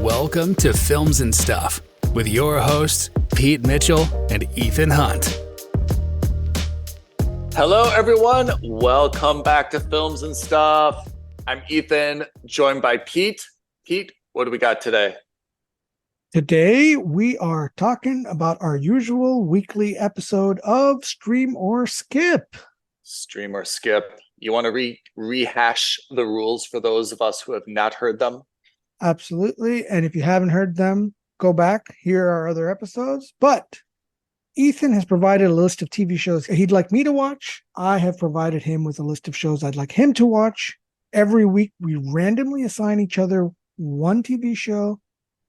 Welcome to Films and Stuff with your hosts, Pete Mitchell and Ethan Hunt. Hello, everyone. Welcome back to Films and Stuff. I'm Ethan, joined by Pete. Pete, what do we got today? Today, we are talking about our usual weekly episode of Stream or Skip. Stream or Skip. You want to rehash the rules for those of us who have not heard them? Absolutely. And if you haven't heard them, go back, hear our other episodes. But Ethan has provided a list of TV shows he'd like me to watch. I have provided him with a list of shows I'd like him to watch. Every week, we randomly assign each other one TV show.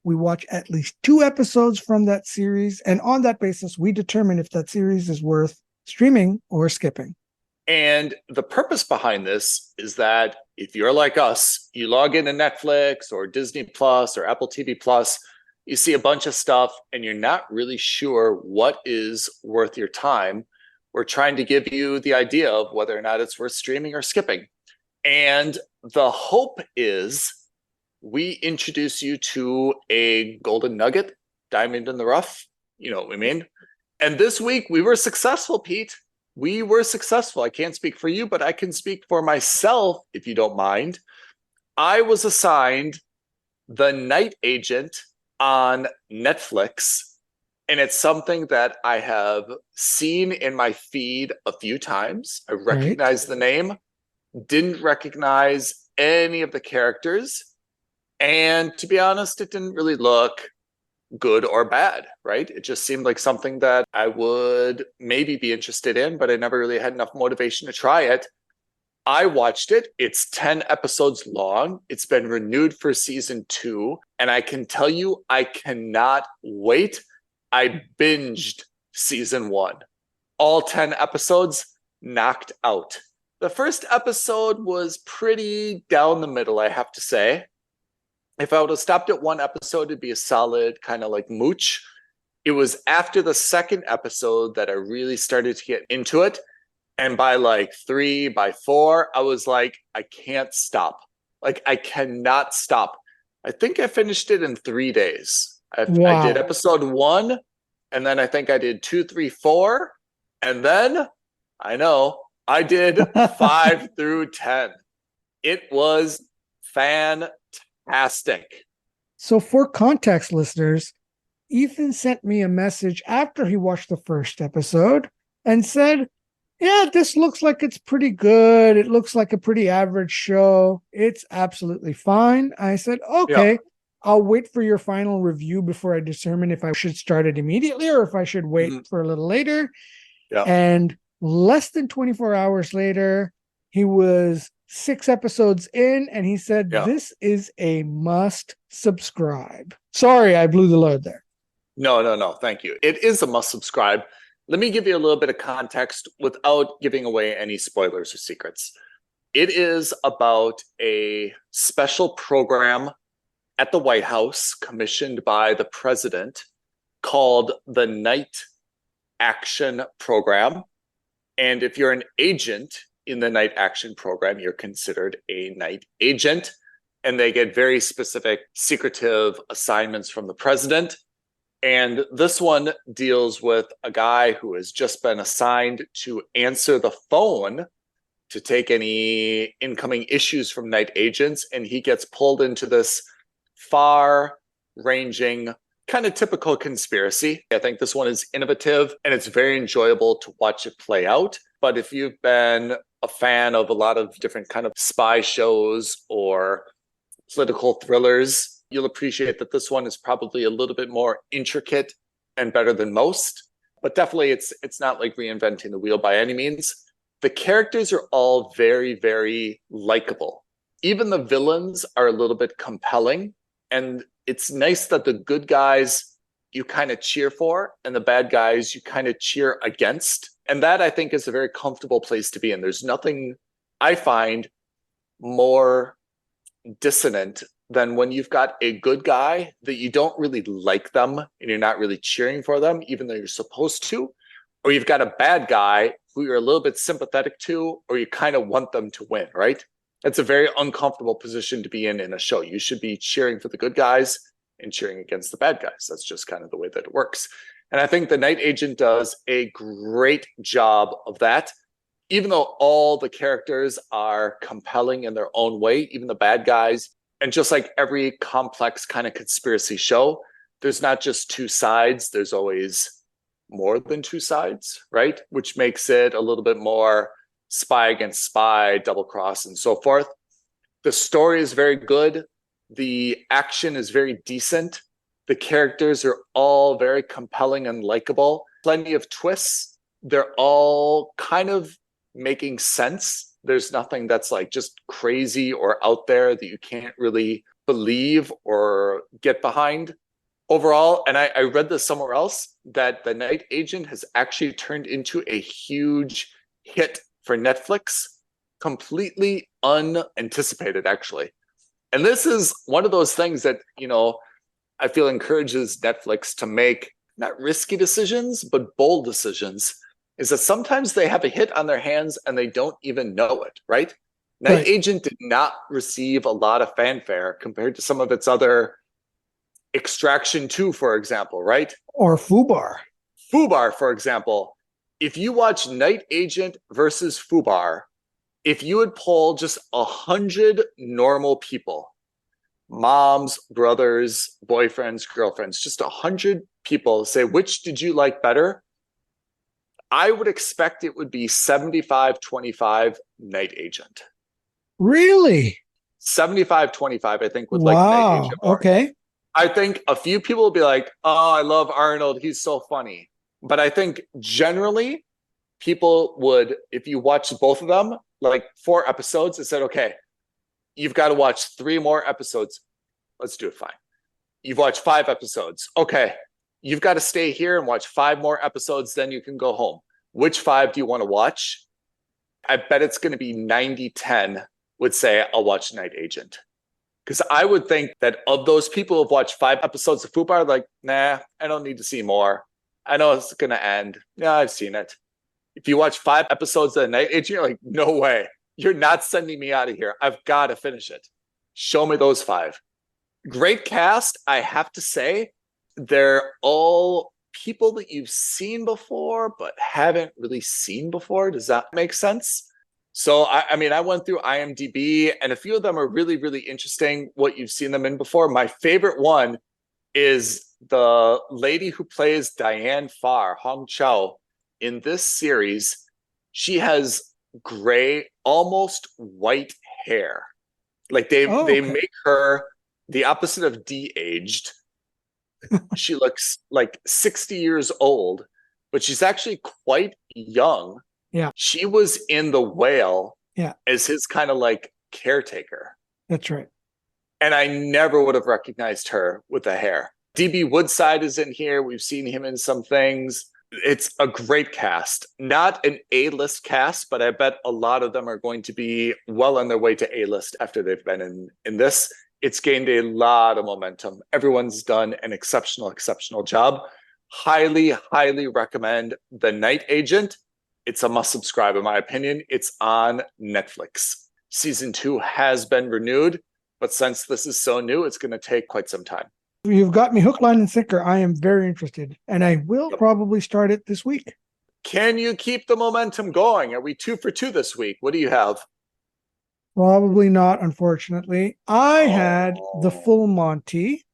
We watch at least 2 episodes from that series. And on that basis, we determine if that series is worth streaming or skipping. And the purpose behind this is that if you're like us, you log into Netflix or Disney Plus or Apple TV Plus, you see a bunch of stuff and you're not really sure what is worth your time. We're trying to give you the idea of whether or not it's worth streaming or skipping. And the hope is we introduce you to a golden nugget, diamond in the rough. You know what we mean? And this week we were successful, Pete. We were successful. I can't speak for you, but I can speak for myself, if you don't mind. I was assigned The Night Agent on Netflix, and it's something that I have seen in my feed a few times. I recognize the name, didn't recognize any of the characters, and to be honest, it didn't really look good or bad, right? It just seemed like something that I would maybe be interested in, but I never really had enough motivation to try it. I watched it. It's 10 episodes long. It's been renewed for season 2. And I can tell you, I cannot wait. I binged season 1. All 10 episodes knocked out. The first episode was pretty down the middle, I have to say. If I would have stopped at 1 episode, it'd be a solid kind of like mooch. It was after the second episode that I really started to get into it. And by like 3, by 4, I was like, I can't stop. Like, I cannot stop. I think I finished it in 3 days. Wow. I did episode 1, and then I think I did 2, 3, 4. And then, I know, I did 5 through 10. It was fantastic. So for context, listeners, Ethan sent me a message after he watched the first episode and said, yeah, this looks like it's pretty good. It looks like a pretty average show. It's absolutely fine. I said, okay, yeah. I'll wait for your final review before I determine if I should start it immediately or if I should wait for a little later. Yeah. And less than 24 hours later, he was 6 episodes in, and he said, This is a must subscribe. Sorry, I blew the load there. No. Thank you. It is a must subscribe. Let me give you a little bit of context without giving away any spoilers or secrets. It is about a special program at the White House commissioned by the president called the Night Action Program. And if you're an agent in the Night Action Program, you're considered a night agent, and they get very specific secretive assignments from the president. And this one deals with a guy who has just been assigned to answer the phone to take any incoming issues from night agents, and he gets pulled into this far-ranging, kind of typical conspiracy. I think this one is innovative, and it's very enjoyable to watch it play out. But if you've been a fan of a lot of different kind of spy shows or political thrillers, you'll appreciate that this one is probably a little bit more intricate and better than most. But definitely it's not like reinventing the wheel by any means. The characters are all very, very likable. Even the villains are a little bit compelling. And it's nice that the good guys you kind of cheer for and the bad guys you kind of cheer against. And that, I think, is a very comfortable place to be in. There's nothing I find more dissonant than when you've got a good guy that you don't really like them and you're not really cheering for them, even though you're supposed to, or you've got a bad guy who you're a little bit sympathetic to, or you kind of want them to win, right? It's a very uncomfortable position to be in a show. You should be cheering for the good guys and cheering against the bad guys. That's just kind of the way that it works. And I think The Night Agent does a great job of that. Even though all the characters are compelling in their own way, even the bad guys, and just like every complex kind of conspiracy show, there's not just two sides, there's always more than two sides, right? Which makes it a little bit more spy against spy, double cross, and so forth. The story is very good. The action is very decent. The characters are all very compelling and likable. Plenty of twists. They're all kind of making sense. There's nothing that's like just crazy or out there that you can't really believe or get behind. Overall, and I read this somewhere else, that The Night Agent has actually turned into a huge hit for Netflix, completely unanticipated, actually. And this is one of those things that, I feel encourages Netflix to make not risky decisions, but bold decisions, is that sometimes they have a hit on their hands and they don't even know it, right? Night Agent did not receive a lot of fanfare compared to some of its other Extraction 2, for example, right? Or Fubar. Fubar, for example. If you watch Night Agent versus Fubar, if you would poll just 100 normal people, moms, brothers, boyfriends, girlfriends, just 100 people, say, which did you like better? I would expect it would be 75-25 Night Agent. Really? 75-25, I think, would like Night Agent more. Okay. I think a few people will be like, oh, I love Arnold. He's so funny. But I think generally people would, if you watch both of them, like 4 episodes, and said, okay, you've got to watch 3 more episodes. Let's do it fine. You've watched 5 episodes. Okay, you've got to stay here and watch 5 more episodes, then you can go home. Which 5 do you want to watch? I bet it's going to be 90-10 would say, I'll watch Night Agent. Because I would think that of those people who've watched 5 episodes of Fubar, like, nah, I don't need to see more. I know it's going to end. Yeah, I've seen it. If you watch 5 episodes of The Night Agent, you're like, no way. You're not sending me out of here. I've got to finish it. Show me those 5. Great cast, I have to say. They're all people that you've seen before, but haven't really seen before. Does that make sense? So, I mean, I went through IMDb, and a few of them are really, really interesting, what you've seen them in before. My favorite one is the lady who plays Diane Farr, Hong Chow, in this series. She has gray, almost white hair. Like they make her the opposite of de-aged. She looks like 60 years old, but she's actually quite young. Yeah. She was in The Whale as his kind of like caretaker. That's right. And I never would have recognized her with the hair. D.B. Woodside is in here. We've seen him in some things. It's a great cast. Not an A-list cast, but I bet a lot of them are going to be well on their way to A-list after they've been in this. It's gained a lot of momentum. Everyone's done an exceptional job. Highly, highly recommend The Night Agent. It's a must subscribe, in my opinion. It's on Netflix. Season 2 has been renewed, but since this is so new, it's going to take quite some time. You've got me hook, line, and sinker. I am very interested, and I will probably start it this week. Can you keep the momentum going? Are we 2 for 2 this week? What do you have? Probably not, unfortunately. I had The Full Monty.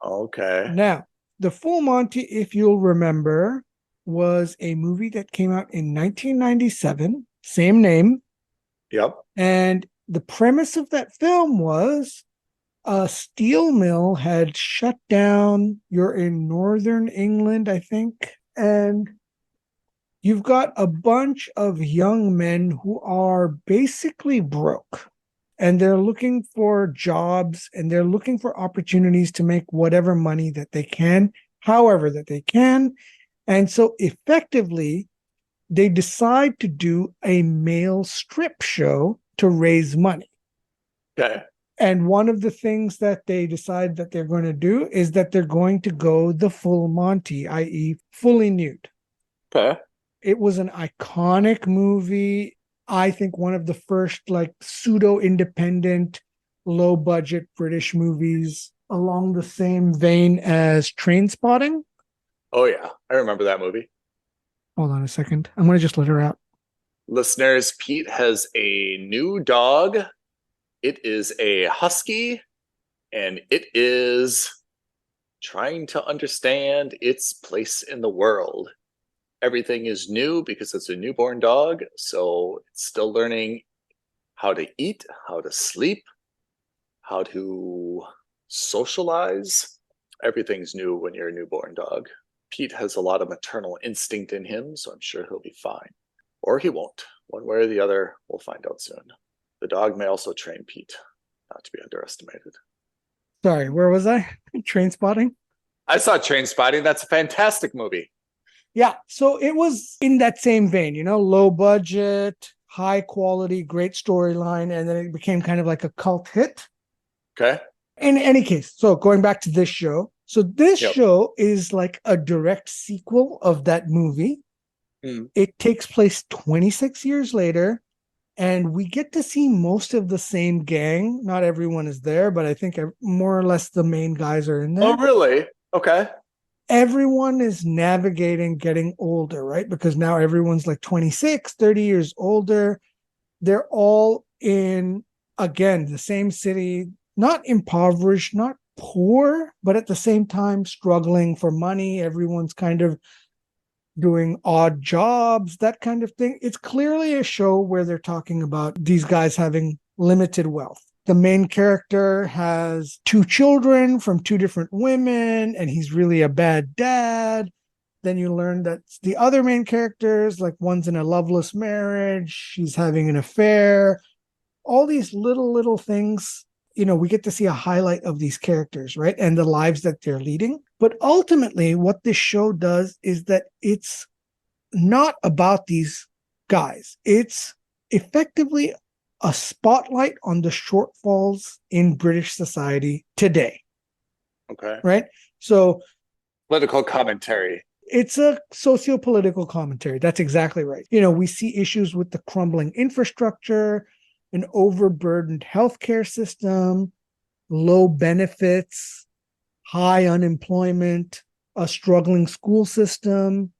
Okay. Now, The Full Monty, if you'll remember, was a movie that came out in 1997, same name. Yep. And the premise of that film was a steel mill had shut down. You're in northern England, I think. And you've got a bunch of young men who are basically broke. And they're looking for jobs and they're looking for opportunities to make whatever money that they can, however that they can. And so effectively, they decide to do a male strip show to raise money. Okay. And one of the things that they decide that they're going to do is that they're going to go the full Monty, i.e. fully nude. Okay. It was an iconic movie. I think one of the first like pseudo-independent, low-budget British movies along the same vein as Train Spotting. Oh yeah, I remember that movie. Hold on a second. I'm going to just let her out. Listeners, Pete has a new dog. It is a husky, and it is trying to understand its place in the world. Everything is new because it's a newborn dog, so it's still learning how to eat, how to sleep, how to socialize. Everything's new when you're a newborn dog. Pete has a lot of maternal instinct in him, so I'm sure he'll be fine. Or he won't. One way or the other, we'll find out soon. The dog may also train Pete, not to be underestimated. Sorry, where was I? Train Spotting? I saw Train Spotting. That's a fantastic movie. Yeah, so it was in that same vein, low budget, high quality, great storyline, and then it became kind of like a cult hit. Okay. In any case, so going back to this show, so this show is like a direct sequel of that movie. It takes place 26 years later, and we get to see most of the same gang. Not everyone is there, but I think more or less the main guys are in there. Oh, really? Okay. Everyone is navigating getting older, right? Because now everyone's like 26, 30 years older. They're all in, again, the same city, not impoverished, not poor, but at the same time struggling for money. Everyone's kind of doing odd jobs, that kind of thing. It's clearly a show where they're talking about these guys having limited wealth. The main character has 2 children from 2 different women, and he's really a bad dad. Then you learn that the other main characters, like one's in a loveless marriage, she's having an affair. All these little things, we get to see a highlight of these characters, right? And the lives that they're leading. But ultimately, what this show does is that it's not about these guys. It's effectively a spotlight on the shortfalls in British society today. Okay. Right? So political commentary. It's a socio-political commentary. That's exactly right. We see issues with the crumbling infrastructure, an overburdened healthcare system, low benefits, high unemployment, a struggling school system,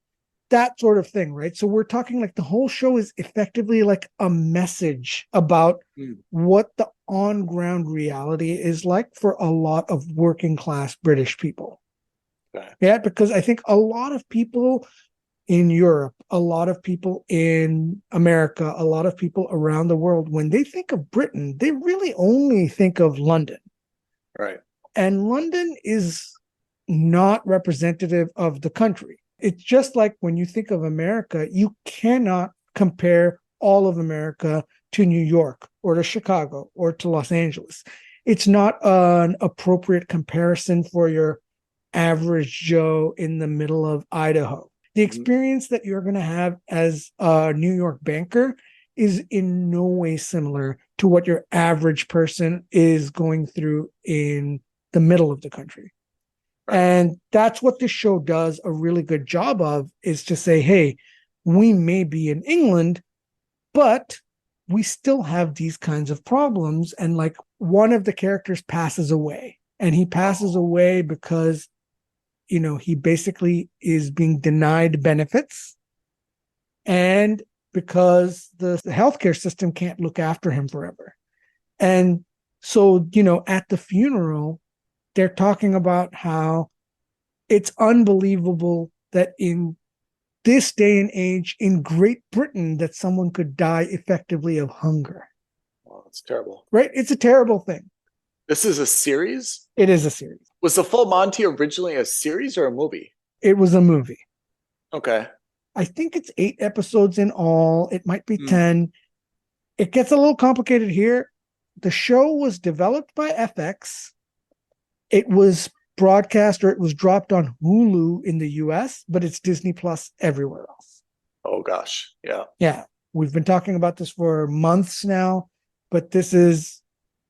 that sort of thing, right? So we're talking like the whole show is effectively like a message about what the on-ground reality is like for a lot of working class British people. Okay. Yeah, because I think a lot of people in Europe, a lot of people in America, a lot of people around the world, when they think of Britain, they really only think of London. Right. And London is not representative of the country. It's just like when you think of America, you cannot compare all of America to New York or to Chicago or to Los Angeles. It's not an appropriate comparison for your average Joe in the middle of Idaho. The experience that you're going to have as a New York banker is in no way similar to what your average person is going through in the middle of the country. Right. And that's what this show does a really good job of, is to say, hey, we may be in England, but we still have these kinds of problems. And like one of the characters passes away, and he passes away because he basically is being denied benefits, and because the healthcare system can't look after him forever. And so, at the funeral, they're talking about how it's unbelievable that in this day and age in Great Britain that someone could die effectively of hunger. Well, it's terrible. Right? It's a terrible thing. This is a series? It is a series. Was The Full Monty originally a series or a movie? It was a movie. Okay. I think it's 8 episodes in all. It might be 10. It gets a little complicated here. The show was developed by FX. It was broadcast, or it was dropped on Hulu in the US, but it's Disney Plus everywhere else. Oh, gosh. Yeah. Yeah. We've been talking about this for months now, but this is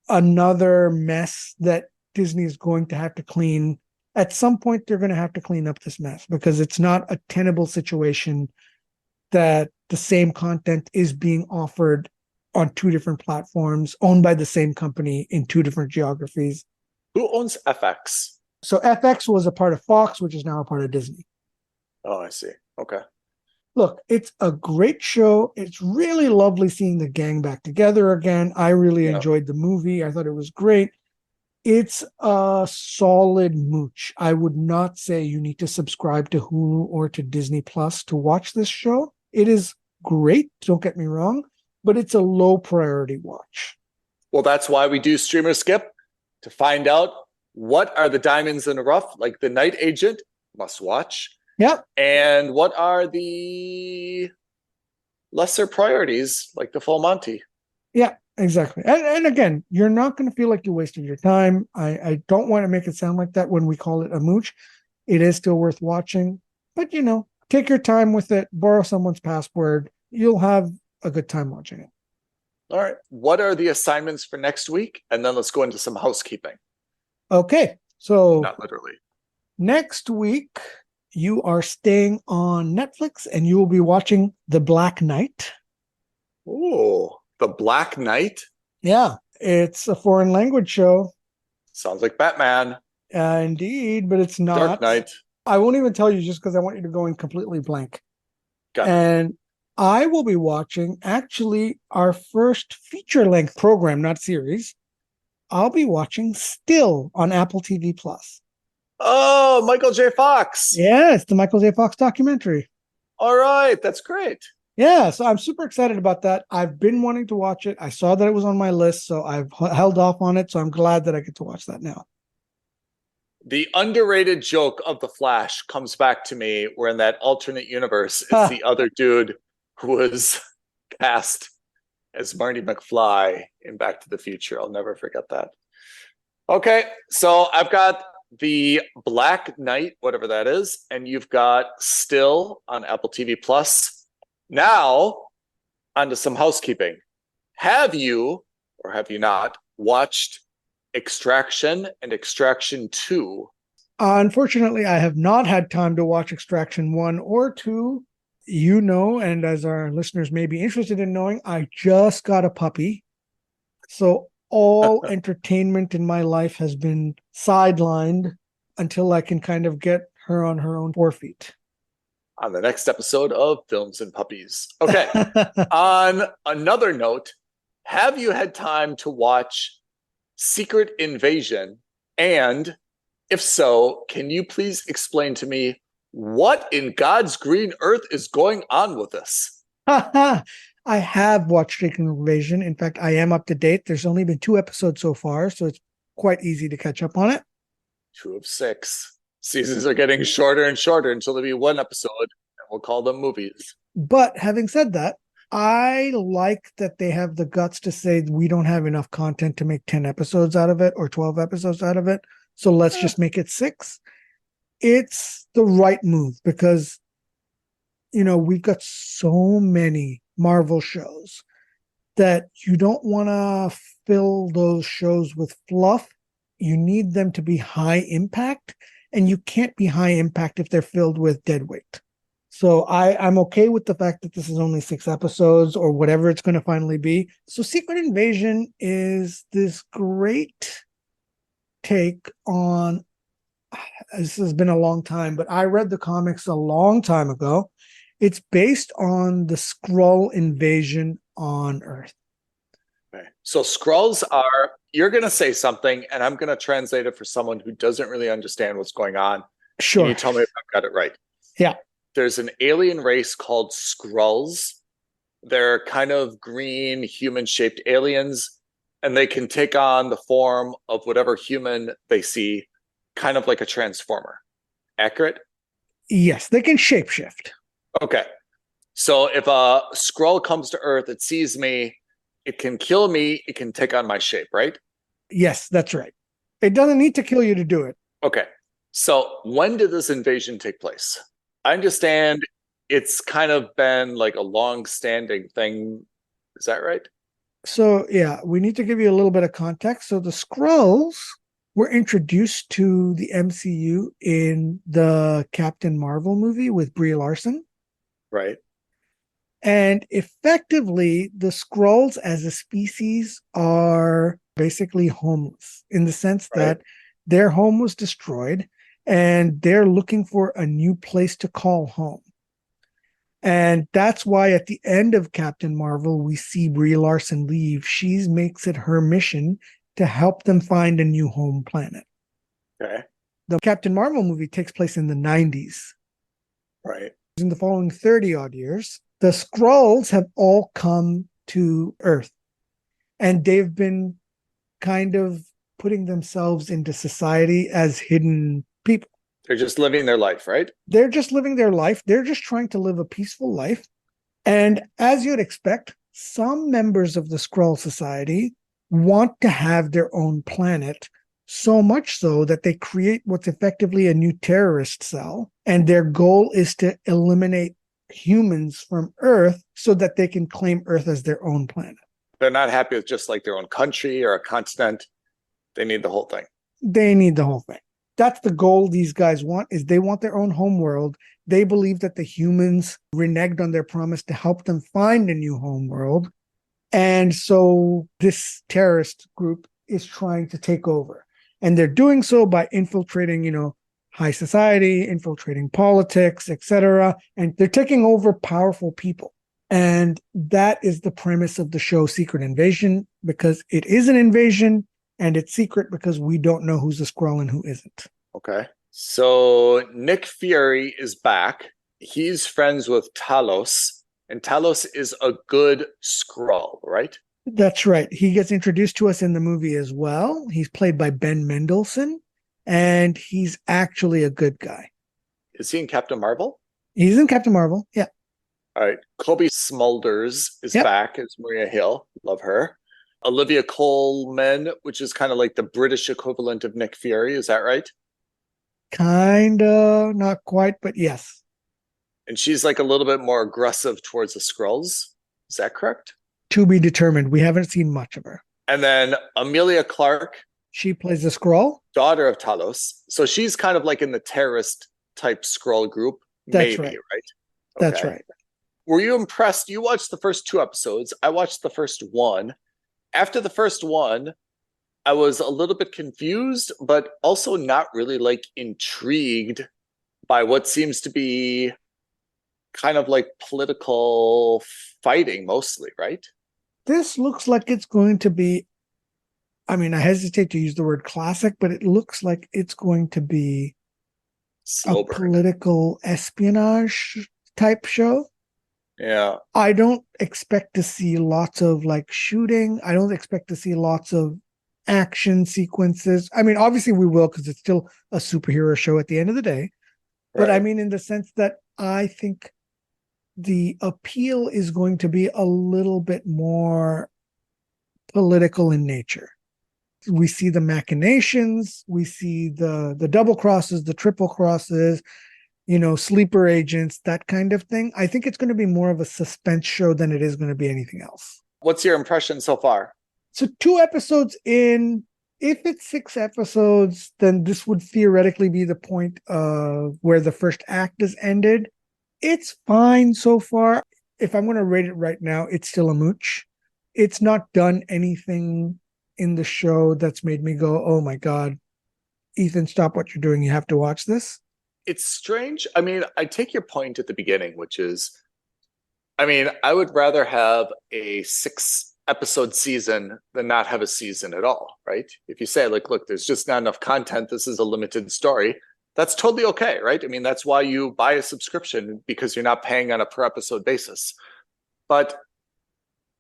another mess that Disney is going to have to clean. At some point, they're going to have to clean up this mess, because it's not a tenable situation that the same content is being offered on 2 different platforms owned by the same company in 2 different geographies. Who owns FX? So FX was a part of Fox, which is now a part of Disney. Oh, I see. Okay. Look, it's a great show. It's really lovely seeing the gang back together again. I really Yeah. enjoyed the movie. I thought it was great. It's a solid mooch. I would not say you need to subscribe to Hulu or to Disney Plus to watch this show. It is great, don't get me wrong, but it's a low priority watch. Well, that's why we do Streamer Skip, to find out what are the diamonds in the rough, like The Night Agent, must watch. Yep. And what are the lesser priorities, like the full Monty? Yeah, exactly. And again, you're not going to feel like you wasted your time. I don't want to make it sound like that when we call it a mooch. It is still worth watching, but take your time with it, borrow someone's password. You'll have a good time watching it. All right. What are the assignments for next week? And then let's go into some housekeeping. Okay. So Not literally. next week, you are staying on Netflix and you will be watching The Black Knight. Oh, The Black Knight? Yeah, it's a foreign language show. Sounds like Batman. Indeed, but it's not. Dark Knight. I won't even tell you just because I want you to go in completely blank. Got it. And I will be watching actually our first feature-length program, not series. I'll be watching Still on Apple TV Plus. Oh, Michael J. Fox. Yeah, it's the Michael J. Fox documentary. All right. That's great. Yeah, so I'm super excited about that. I've been wanting to watch it. I saw that it was on my list, so I've held off on it. So I'm glad that I get to watch that now. The underrated joke of The Flash comes back to me, where in that alternate universe, it's the other dude who was cast as Marty McFly in Back to the Future. I'll never forget that. Okay, so I've got The Black Knight, whatever that is, and you've got Still on Apple TV Plus. Now, onto some housekeeping. Have you, or have you not, watched Extraction and Extraction 2? Unfortunately, I have not had time to watch Extraction 1 or 2. And as our listeners may be interested in knowing, I just got a puppy. So all entertainment in my life has been sidelined until I can kind of get her on her own 4 feet. On the next episode of Films and Puppies. Okay. On another note, have you had time to watch Secret Invasion? And if so, can you please explain to me what in God's green earth is going on with this? I have watched Secret Invasion. In fact, I am up to date. There's only been 2 episodes so far, so it's quite easy to catch up on it. 2 of 6. Seasons are getting shorter and shorter until there'll be 1 episode, and we'll call them movies. But having said that, I like that they have the guts to say we don't have enough content to make 10 episodes out of it or 12 episodes out of it. So let's just make it 6. It's the right move because, we've got so many Marvel shows that you don't want to fill those shows with fluff. You need them to be high impact, and you can't be high impact if they're filled with dead weight. So I'm okay with the fact that this is only 6 episodes or whatever it's going to finally be. So Secret Invasion is this great take on, this has been a long time, but I read the comics a long time ago. It's based on the Skrull invasion on Earth. Okay. So Skrulls are, you're going to say something, and I'm going to translate it for someone who doesn't really understand what's going on. Sure. Can you tell me if I've got it right? Yeah. There's an alien race called Skrulls. They're kind of green, human-shaped aliens, and they can take on the form of whatever human they see, kind of like a transformer. Accurate? Yes, they can shapeshift. Okay. So if a Skrull comes to Earth, it sees me, it can kill me, it can take on my shape, right? Yes, that's right. It doesn't need to kill you to do it. Okay. So when did this invasion take place? I understand it's kind of been like a long-standing thing. Is that right? So, yeah, we need to give you a little bit of context. So the Skrulls were introduced to the MCU in the Captain Marvel movie with Brie Larson. Right. And effectively, the Skrulls as a species are basically homeless in the sense that Their home was destroyed, and they're looking for a new place to call home. And that's why at the end of Captain Marvel, we see Brie Larson leave. She makes it her mission to help them find a new home planet. Okay. The Captain Marvel movie takes place in the 90s. Right. In the following 30 odd years, the Skrulls have all come to Earth, and they've been kind of putting themselves into society as hidden people. They're just living their life, right? They're just living their life. They're just trying to live a peaceful life. And as you'd expect, some members of the Skrull Society want to have their own planet, so much so that they create what's effectively a new terrorist cell. And their goal is to eliminate humans from Earth so that they can claim Earth as their own planet. They're not happy with just like their own country or a continent. They need the whole thing. They need the whole thing. That's the goal these guys want, is they want their own home world. They believe that the humans reneged on their promise to help them find a new home world. And so this terrorist group is trying to take over. And they're doing so by infiltrating, high society, infiltrating politics, etc. And they're taking over powerful people. And that is the premise of the show Secret Invasion, because it is an invasion. And it's secret because we don't know who's a Skrull and who isn't. Okay. So Nick Fury is back. He's friends with Talos, and Talos is a good Skrull, right? That's right. He gets introduced to us in the movie as well. He's played by Ben Mendelsohn, and he's actually a good guy. Is he in Captain Marvel? He's in Captain Marvel, yeah. All right. Kobe Smulders is back as Maria Hill. Love her. Olivia Colman, which is kind of like the British equivalent of Nick Fury. Is that right? Kinda, not quite, but yes. And she's like a little bit more aggressive towards the Skrulls. Is that correct? To be determined. We haven't seen much of her. And then Amelia Clark. She plays the Skrull. Daughter of Talos. So she's kind of like in the terrorist type Skrull group. That's maybe, right? Okay. That's right. Were you impressed? You watched the first 2 episodes. I watched the first one. After the first one, I was a little bit confused, but also not really like intrigued by what seems to be kind of like political fighting mostly, right? This looks like it's going to be, I hesitate to use the word classic, but it looks like it's going to be a political espionage type show. Yeah. I don't expect to see lots of like shooting. I don't expect to see lots of action sequences. Obviously we will, because it's still a superhero show at the end of the day. But Right. in the sense that I think the appeal is going to be a little bit more political in nature. We see the machinations, we see the double crosses, the triple crosses, sleeper agents, that kind of thing. I think it's going to be more of a suspense show than it is going to be anything else. What's your impression so far? So 2 episodes in, if it's 6 episodes, then this would theoretically be the point of where the first act is ended. It's fine so far. If I'm going to rate it right now, it's still a mooch. It's not done anything in the show that's made me go, oh my God, Ethan, stop what you're doing. You have to watch this. It's strange. I take your point at the beginning, which is, I would rather have a 6-episode season than not have a season at all, right? If you say, like, look, there's just not enough content, this is a limited story, that's totally okay, right? That's why you buy a subscription, because you're not paying on a per episode basis. But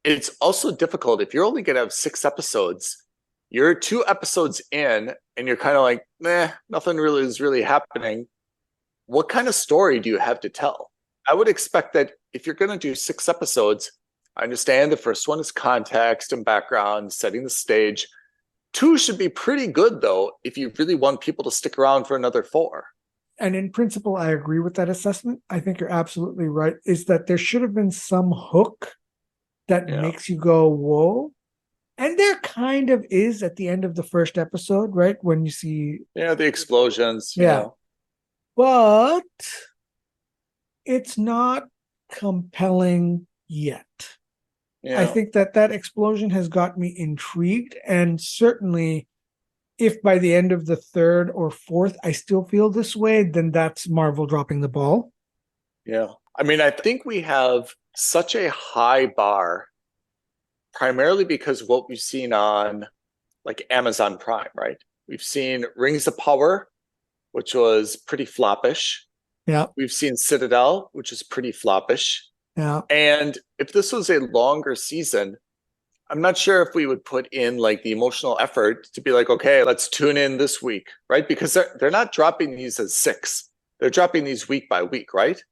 it's also difficult if you're only going to have 6 episodes. You're 2 episodes in, and you're kind of like, nothing really is really happening. What kind of story do you have to tell? I would expect that if you're going to do 6 episodes, I understand the first one is context and background, setting the stage. 2 should be pretty good, though, if you really want people to stick around for another 4. And in principle, I agree with that assessment. I think you're absolutely right, is that there should have been some hook that makes you go, whoa. And there kind of is at the end of the first episode, right? When you see... Yeah, the explosions. Yeah. But it's not compelling yet. Yeah. I think that explosion has got me intrigued. And certainly if by the end of the third or fourth I still feel this way, then that's Marvel dropping the ball. Yeah. I mean, I think we have such a high bar, primarily because of what we've seen on like Amazon Prime, right? We've seen Rings of Power, which was pretty floppish. Yeah. We've seen Citadel, which is pretty floppish. Yeah. And if this was a longer season, I'm not sure if we would put in like the emotional effort to be like, okay, let's tune in this week, right? Because they're not dropping these as 6. They're dropping these week by week, right?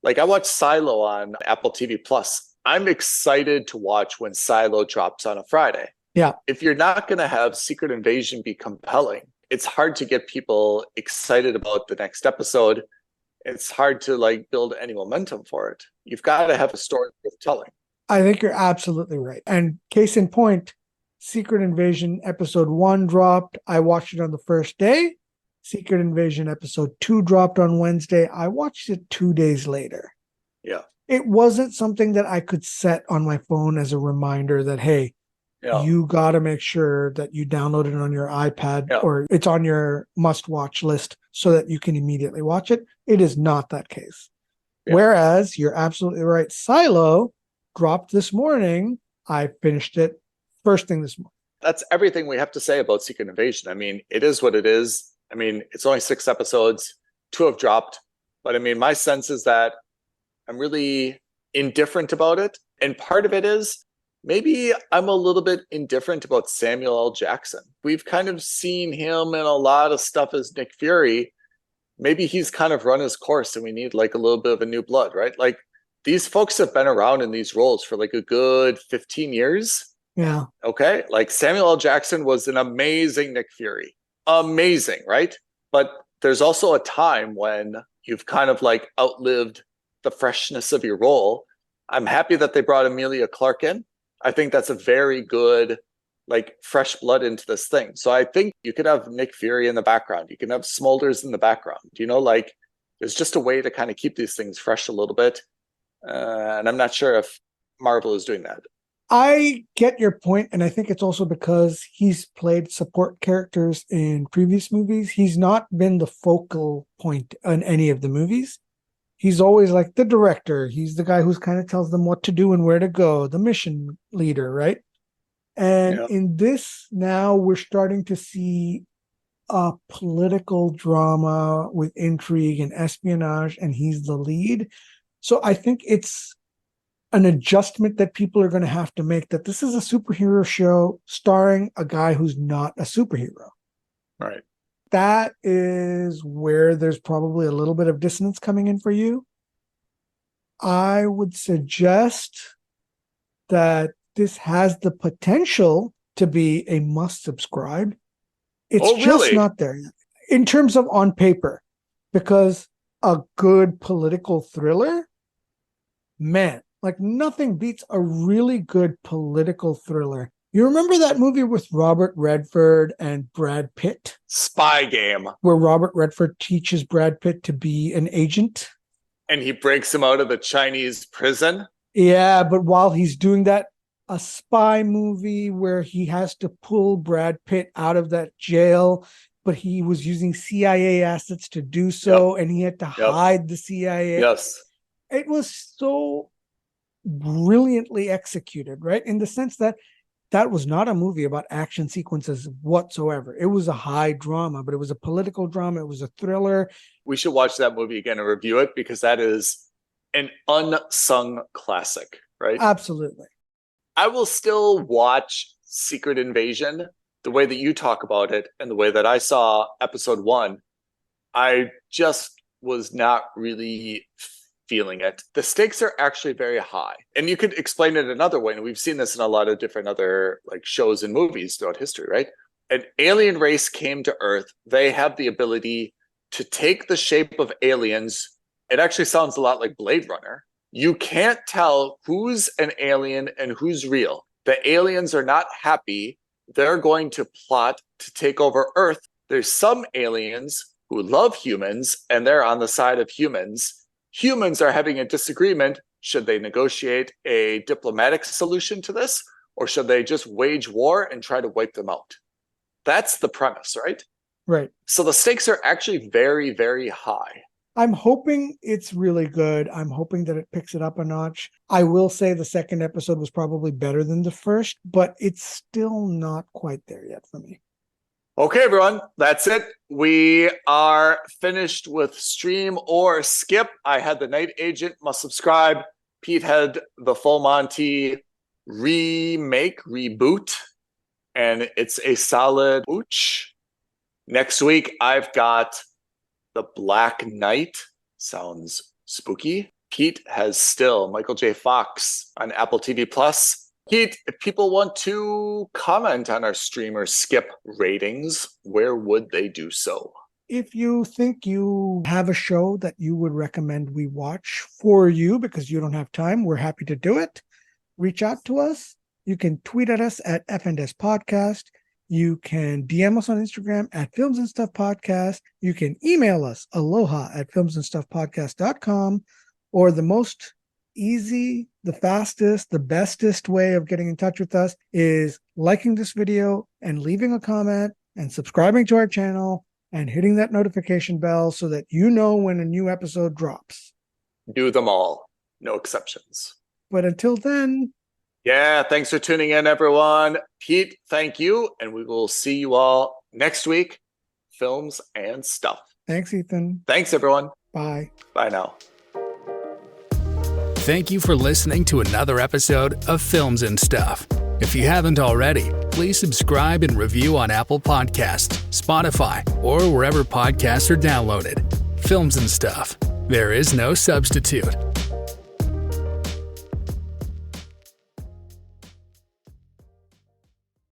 Like I watched Silo on Apple TV Plus. I'm excited to watch when Silo drops on a Friday. Yeah. If you're not going to have Secret Invasion be compelling, it's hard to get people excited about the next episode. It's hard to like build any momentum for it. You've got to have a story worth telling. I think you're absolutely right. And case in point, Secret Invasion episode 1 dropped. I watched it on the first day. Secret Invasion episode 2 dropped on Wednesday. I watched it 2 days later. Yeah. It wasn't something that I could set on my phone as a reminder that, hey, you got to make sure that you download it on your iPad or it's on your must-watch list so that you can immediately watch it. It is not that case. Yeah. Whereas, you're absolutely right, Silo dropped this morning. I finished it first thing this morning. That's everything we have to say about Secret Invasion. I mean, it is what it is. I mean, it's only 6 episodes. 2 have dropped. But I mean, my sense is that I'm really indifferent about it. And part of it is maybe I'm a little bit indifferent about Samuel L. Jackson. We've kind of seen him in a lot of stuff as Nick Fury. Maybe he's kind of run his course and we need like a little bit of a new blood, right? Like these folks have been around in these roles for like a good 15 years. Yeah. Okay. Like Samuel L. Jackson was an amazing Nick Fury. Amazing, right? But there's also a time when you've kind of like outlived the freshness of your role. I'm happy that they brought Emilia Clarke in. I think that's a very good, like, fresh blood into this thing. So I think you could have Nick Fury in the background. You can have Smulders in the background. You know, like, there's just a way to kind of keep these things fresh a little bit. And I'm not sure if Marvel is doing that. I get your point, and I think it's also because he's played support characters in previous movies. He's not been the focal point in any of the movies. He's always like the director. He's the guy who's kind of tells them what to do and where to go, the mission leader, right? And in this, now we're starting to see a political drama with intrigue and espionage, and he's the lead. So I think it's an adjustment that people are going to have to make, that this is a superhero show starring a guy who's not a superhero. Right. That is where there's probably a little bit of dissonance coming in for you. I would suggest that this has the potential to be a must subscribe. It's just not there yet in terms of on paper, because a good political thriller, man, like nothing beats a really good political thriller. You remember that movie with Robert Redford and Brad Pitt? Spy Game. Where Robert Redford teaches Brad Pitt to be an agent. And he breaks him out of the Chinese prison. Yeah, but while he's doing that, a spy movie where he has to pull Brad Pitt out of that jail, but he was using CIA assets to do so, and he had to hide the CIA. Yes. It was so brilliantly executed, right? In the sense that that was not a movie about action sequences whatsoever. It was a high drama, but it was a political drama. It was a thriller. We should watch that movie again and review it, because that is an unsung classic, right? Absolutely. I will still watch Secret Invasion the way that you talk about it and the way that I saw episode 1. I just was not really feeling it. The stakes are actually very high. And you could explain it another way. And we've seen this in a lot of different other like shows and movies throughout history, right? An alien race came to Earth. They have the ability to take the shape of aliens. It actually sounds a lot like Blade Runner. You can't tell who's an alien and who's real. The aliens are not happy. They're going to plot to take over Earth. There's some aliens who love humans and they're on the side of humans. Humans are having a disagreement. Should they negotiate a diplomatic solution to this, or should they just wage war and try to wipe them out? That's the premise, right? Right. So the stakes are actually very, very high. I'm hoping it's really good. I'm hoping that it picks it up a notch. I will say the second episode was probably better than the first, but it's still not quite there yet for me. Okay, everyone, that's it. We are finished with Stream or Skip. I had the Night Agent, must subscribe. Pete had the Full Monty reboot, and it's a solid ooch. Next week, I've got The Black Knight. Sounds spooky. Pete has still Michael J. Fox on Apple TV Plus. Pete, if people want to comment on our Stream or Skip ratings, where would they do so? If you think you have a show that you would recommend we watch for you because you don't have time, we're happy to do it. Reach out to us. You can tweet at us at FNS Podcast. You can DM us on Instagram at Films and Stuff Podcast. You can email us aloha@filmsandstuffpodcast.com, or the most easy, the fastest, the bestest way of getting in touch with us is liking this video and leaving a comment and subscribing to our channel and hitting that notification bell so that you know when a new episode drops. Do them all. No exceptions. But until then... Yeah, thanks for tuning in, everyone. Pete, thank you. And we will see you all next week. Films and Stuff. Thanks, Ethan. Thanks, everyone. Bye. Bye now. Thank you for listening to another episode of Films and Stuff. If you haven't already, please subscribe and review on Apple Podcasts, Spotify, or wherever podcasts are downloaded. Films and Stuff. There is no substitute.